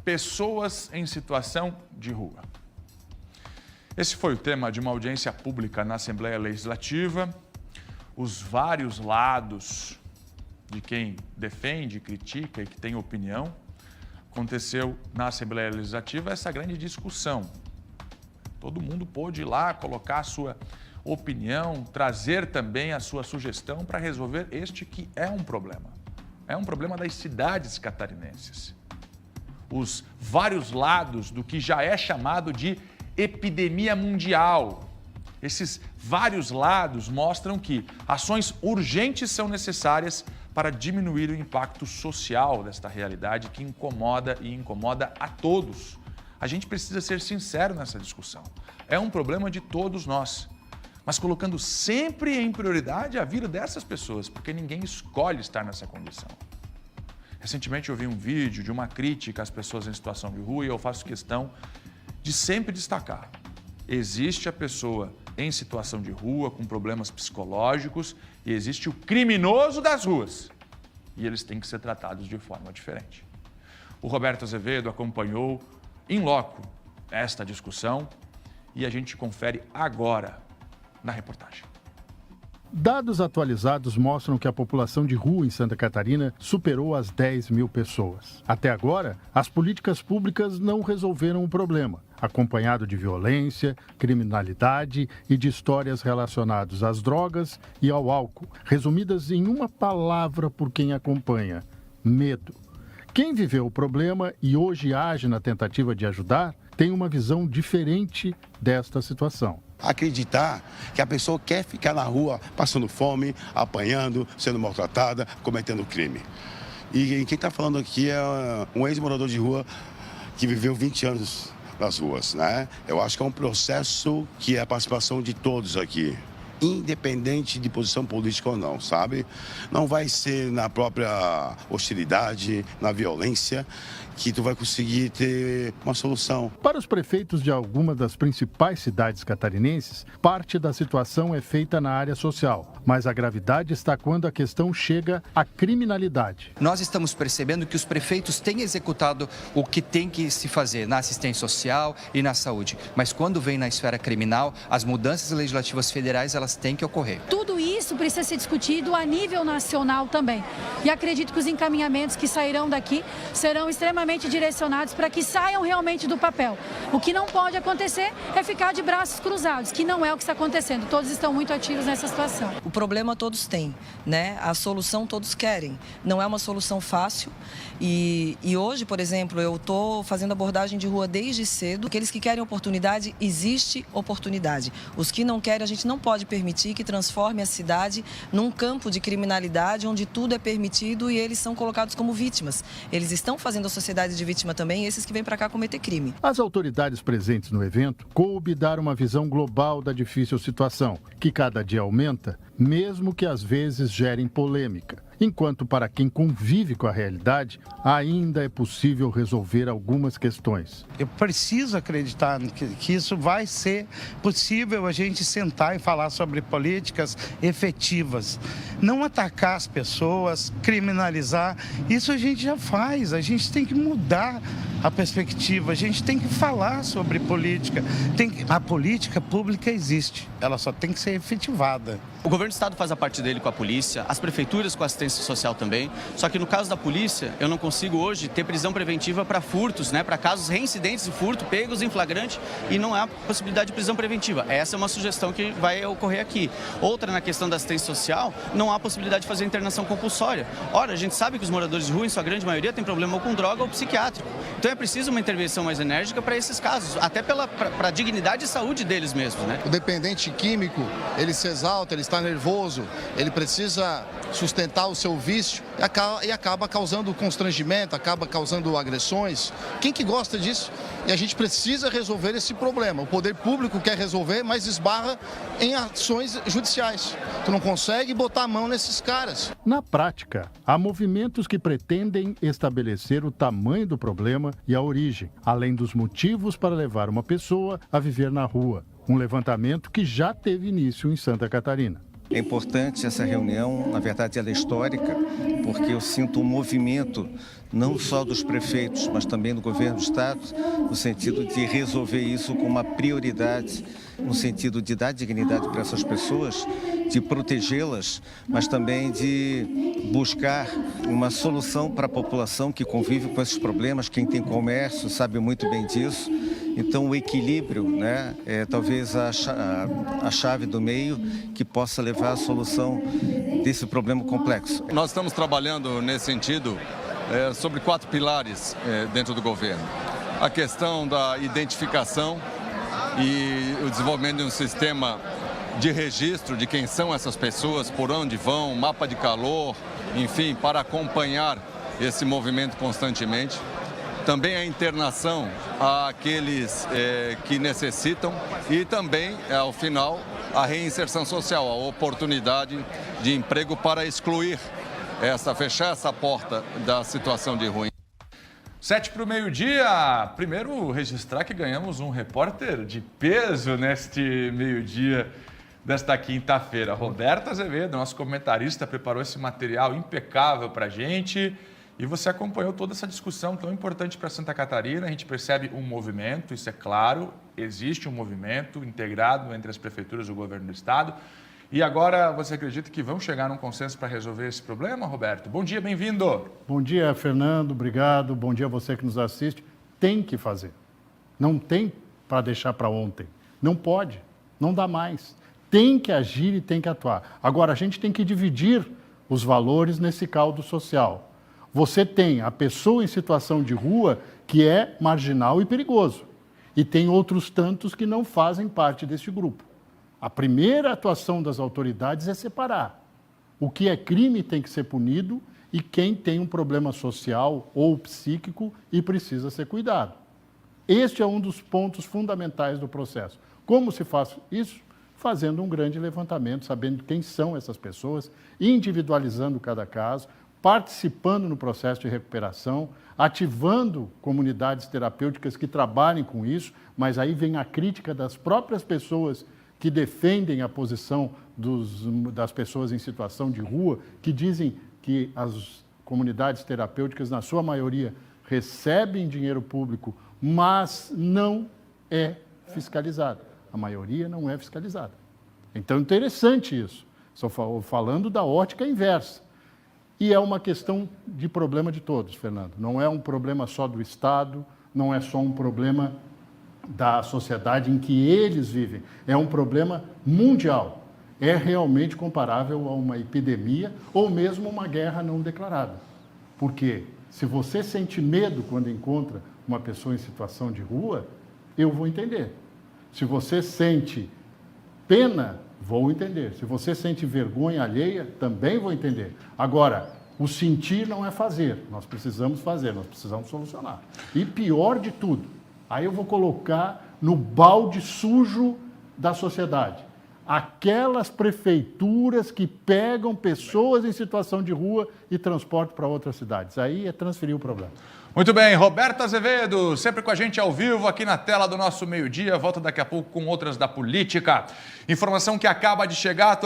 pessoas em situação de rua. Esse foi o tema de uma audiência pública na Assembleia Legislativa. Os vários lados de quem defende, critica e que tem opinião. Aconteceu na Assembleia Legislativa essa grande discussão. Todo mundo pôde ir lá colocar a sua opinião, trazer também a sua sugestão para resolver este que é um problema. É um problema das cidades catarinenses. Os vários lados do que já é chamado de epidemia mundial. Esses vários lados mostram que ações urgentes são necessárias para diminuir o impacto social desta realidade que incomoda e incomoda a todos. A gente precisa ser sincero nessa discussão. É um problema de todos nós, mas colocando sempre em prioridade a vida dessas pessoas, porque ninguém escolhe estar nessa condição. Recentemente eu vi um vídeo de uma crítica às pessoas em situação de rua e eu faço questão de sempre destacar. Existe a pessoa em situação de rua, com problemas psicológicos, e existe o criminoso das ruas. E eles têm que ser tratados de forma diferente. O Roberto Azevedo acompanhou in loco esta discussão e a gente confere agora na reportagem. Dados atualizados mostram que a população de rua em Santa Catarina superou as 10 mil pessoas. Até agora, as políticas públicas não resolveram o problema, acompanhado de violência, criminalidade e de histórias relacionadas às drogas e ao álcool, resumidas em uma palavra por quem acompanha: medo. Quem viveu o problema e hoje age na tentativa de ajudar, tem uma visão diferente desta situação. Acreditar que a pessoa quer ficar na rua passando fome, apanhando, sendo maltratada, cometendo crime. E quem está falando aqui é um ex-morador de rua que viveu 20 anos nas ruas, né? Eu acho que é um processo que é a participação de todos aqui, independente de posição política ou não, sabe? Não vai ser na própria hostilidade, na violência, que tu vai conseguir ter uma solução. Para os prefeitos de algumas das principais cidades catarinenses, parte da situação é feita na área social, mas a gravidade está quando a questão chega à criminalidade. Nós estamos percebendo que os prefeitos têm executado o que tem que se fazer na assistência social e na saúde, mas quando vem na esfera criminal, as mudanças legislativas federais elas têm que ocorrer. Tudo isso precisa ser discutido a nível nacional também. E acredito que os encaminhamentos que sairão daqui serão extremamente direcionados para que saiam realmente do papel. O que não pode acontecer é ficar de braços cruzados, que não é o que está acontecendo. Todos estão muito ativos nessa situação. O problema todos têm, né? A solução todos querem. Não é uma solução fácil. E hoje, por exemplo, eu estou fazendo abordagem de rua desde cedo. Aqueles que querem oportunidade, existe oportunidade. Os que não querem, a gente não pode permitir que transforme a cidade num campo de criminalidade onde tudo é permitido e eles são colocados como vítimas. Eles estão fazendo a sociedade de vítima também, esses que vêm para cá cometer crime. As autoridades presentes no evento coube dar uma visão global da difícil situação, que cada dia aumenta, mesmo que às vezes gerem polêmica. Enquanto para quem convive com a realidade, ainda é possível resolver algumas questões. Eu preciso acreditar que isso vai ser possível, a gente sentar e falar sobre políticas efetivas. Não atacar as pessoas, criminalizar, isso a gente já faz, a gente tem que mudar a perspectiva, a gente tem que falar sobre política. A política pública existe, ela só tem que ser efetivada. O governo do estado faz a parte dele com a polícia, as prefeituras com a assistência social também, só que no caso da polícia, eu não consigo hoje ter prisão preventiva para furtos, né, para casos reincidentes de furto, pegos em flagrante, e não há possibilidade de prisão preventiva. Essa é uma sugestão que vai ocorrer aqui. Outra, na questão da assistência social, não há possibilidade de fazer internação compulsória. Ora, a gente sabe que os moradores de rua, em sua grande maioria, têm problema ou com droga ou psiquiátrico. Então é preciso uma intervenção mais enérgica para esses casos, até para a dignidade e saúde deles mesmos, né? O dependente químico, ele se exalta, ele está nervoso, ele precisa sustentar o seu vício e acaba causando constrangimento, acaba causando agressões. Quem que gosta disso? E a gente precisa resolver esse problema. O poder público quer resolver, mas esbarra em ações judiciais. Tu não consegue botar a mão nesses caras. Na prática, há movimentos que pretendem estabelecer o tamanho do problema e a origem, além dos motivos para levar uma pessoa a viver na rua. Um levantamento que já teve início em Santa Catarina. É importante essa reunião, na verdade ela é histórica, porque eu sinto um movimento não só dos prefeitos, mas também do governo do estado, no sentido de resolver isso com uma prioridade, no sentido de dar dignidade para essas pessoas, de protegê-las, mas também de buscar uma solução para a população que convive com esses problemas. Quem tem comércio sabe muito bem disso. Então, o equilíbrio, né, é talvez a chave do meio que possa levar à solução desse problema complexo. Nós estamos trabalhando nesse sentido sobre 4 pilares dentro do governo. A questão da identificação e o desenvolvimento de um sistema de registro de quem são essas pessoas, por onde vão, mapa de calor, enfim, para acompanhar esse movimento constantemente. Também a internação àqueles que necessitam e também, ao final, a reinserção social, a oportunidade de emprego para excluir fechar essa porta da situação de ruim. 7 para o meio-dia. Primeiro, registrar que ganhamos um repórter de peso neste meio-dia desta quinta-feira. Roberto Azevedo, nosso comentarista, preparou esse material impecável para a gente. E você acompanhou toda essa discussão tão importante para Santa Catarina. A gente percebe um movimento, isso é claro, existe um movimento integrado entre as prefeituras e o governo do estado. E agora você acredita que vão chegar num consenso para resolver esse problema, Roberto? Bom dia, bem-vindo. Bom dia, Fernando, obrigado. Bom dia a você que nos assiste. Tem que fazer. Não tem para deixar para ontem. Não pode, não dá mais. Tem que agir e tem que atuar. Agora, a gente tem que dividir os valores nesse caldo social. Você tem a pessoa em situação de rua que é marginal e perigoso. E tem outros tantos que não fazem parte deste grupo. A primeira atuação das autoridades é separar. O que é crime tem que ser punido e quem tem um problema social ou psíquico e precisa ser cuidado. Este é um dos pontos fundamentais do processo. Como se faz isso? Fazendo um grande levantamento, sabendo quem são essas pessoas, individualizando cada caso, participando no processo de recuperação, ativando comunidades terapêuticas que trabalhem com isso, mas aí vem a crítica das próprias pessoas que defendem a posição das pessoas em situação de rua, que dizem que as comunidades terapêuticas, na sua maioria, recebem dinheiro público, mas não é fiscalizada. A maioria não é fiscalizada. Então, interessante isso. Estou falando da ótica inversa. E é uma questão de problema de todos, Fernando. Não é um problema só do Estado, não é só um problema da sociedade em que eles vivem. É um problema mundial. É realmente comparável a uma epidemia ou mesmo uma guerra não declarada. Porque se você sente medo quando encontra uma pessoa em situação de rua, eu vou entender. Se você sente pena, vou entender. Se você sente vergonha alheia, também vou entender. Agora, o sentir não é fazer. Nós precisamos fazer, nós precisamos solucionar. E pior de tudo, aí eu vou colocar no balde sujo da sociedade. Aquelas prefeituras que pegam pessoas em situação de rua e transportam para outras cidades. Aí é transferir o problema. Muito bem, Roberto Azevedo, sempre com a gente ao vivo aqui na tela do nosso meio-dia. Volta daqui a pouco com outras da política. Informação que acaba de chegar.